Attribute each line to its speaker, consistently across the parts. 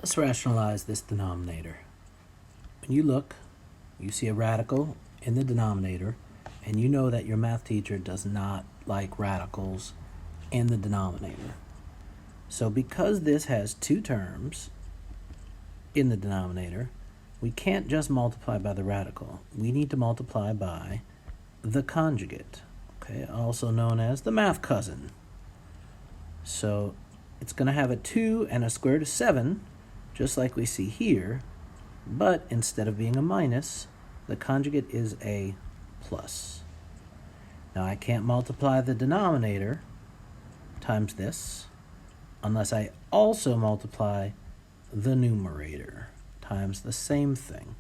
Speaker 1: Let's rationalize this denominator. When you look, you see a radical in the denominator, and you know that your math teacher does not like radicals in the denominator. So because this has two terms in the denominator, we can't just multiply by the radical. We need to multiply by the conjugate, okay, also known as the math cousin. So it's going to have a 2 and a square root of 7, just like we see here, but instead of being a minus, the conjugate is a plus. Now I can't multiply the denominator times this unless I also multiply the numerator times the same thing.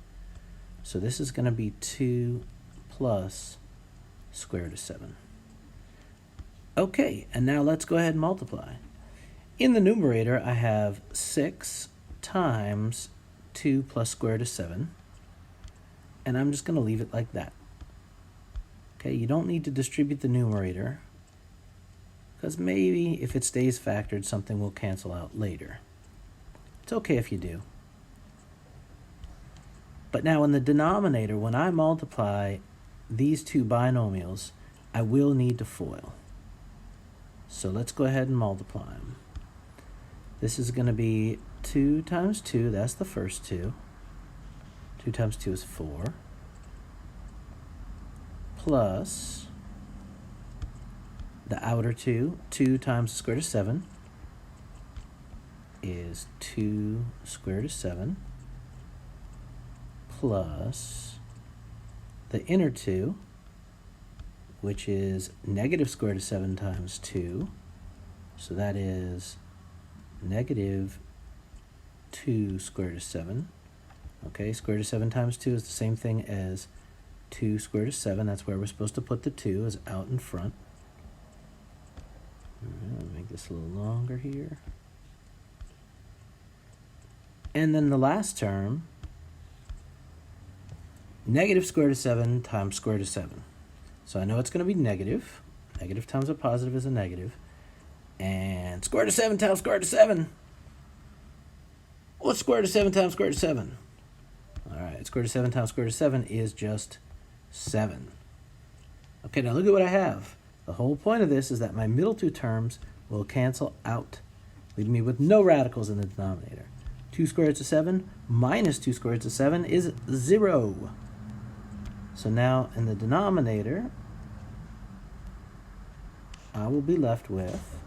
Speaker 1: So this is going to be 2 plus square root of 7. Okay, and now let's go ahead and multiply. In the numerator, I have 6 times 2 plus square root of 7, and I'm just going to leave it like that. Okay, you don't need to distribute the numerator, because maybe if it stays factored, something will cancel out later. It's okay if you do. But now in the denominator, when I multiply these two binomials, I will need to FOIL. So let's go ahead and multiply them. This is going to be 2 times 2, that's the first 2. 2 times 2 is 4. Plus the outer 2, 2 times the square root of 7 is 2 square root of 7. Plus the inner 2, which is negative square root of 7 times 2. So that is negative 2 square root of 7. Okay, square root of 7 times 2 is the same thing as 2 square root of 7. That's where we're supposed to put the 2, is out in front. I'll make this a little longer here. And then the last term, negative square root of 7 times square root of 7. So I know it's going to be negative. Negative times a positive is a negative. And square root of 7 times square root of 7. What's square root of 7 times square root of 7? All right, square root of 7 times square root of 7 is just 7. Okay, now look at what I have. The whole point of this is that my middle two terms will cancel out, leaving me with no radicals in the denominator. 2 square roots of 7 minus 2 square roots of 7 is 0. So now in the denominator, I will be left with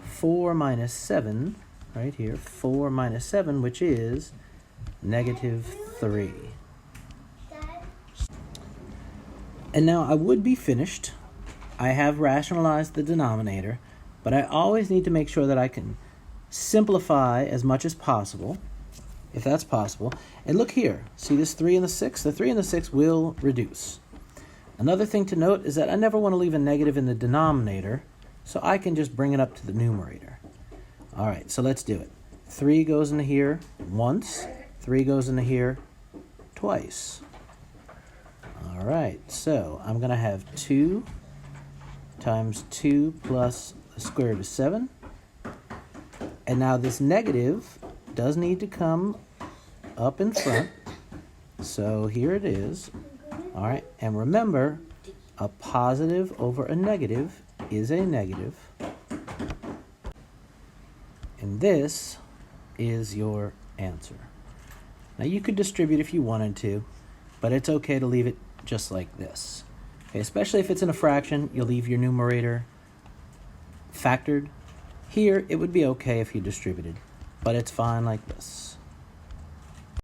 Speaker 1: 4 minus 7, right here, 4 minus 7, which is negative 3. And now I would be finished. I have rationalized the denominator, but I always need to make sure that I can simplify as much as possible, if that's possible. And look here, see this 3 and the 6? The 3 and the 6 will reduce. Another thing to note is that I never want to leave a negative in the denominator, so I can just bring it up to the numerator. All right, so let's do it. 3 goes into here once, 3 goes into here twice. All right, so I'm going to have 2 times 2 plus the square root of 7. And now this negative does need to come up in front. So here it is. All right, and remember, a positive over a negative is a negative. And this is your answer. Now you could distribute if you wanted to, but it's okay to leave it just like this. Okay, especially if it's in a fraction, you'll leave your numerator factored. Here, it would be okay if you distributed, but it's fine like this.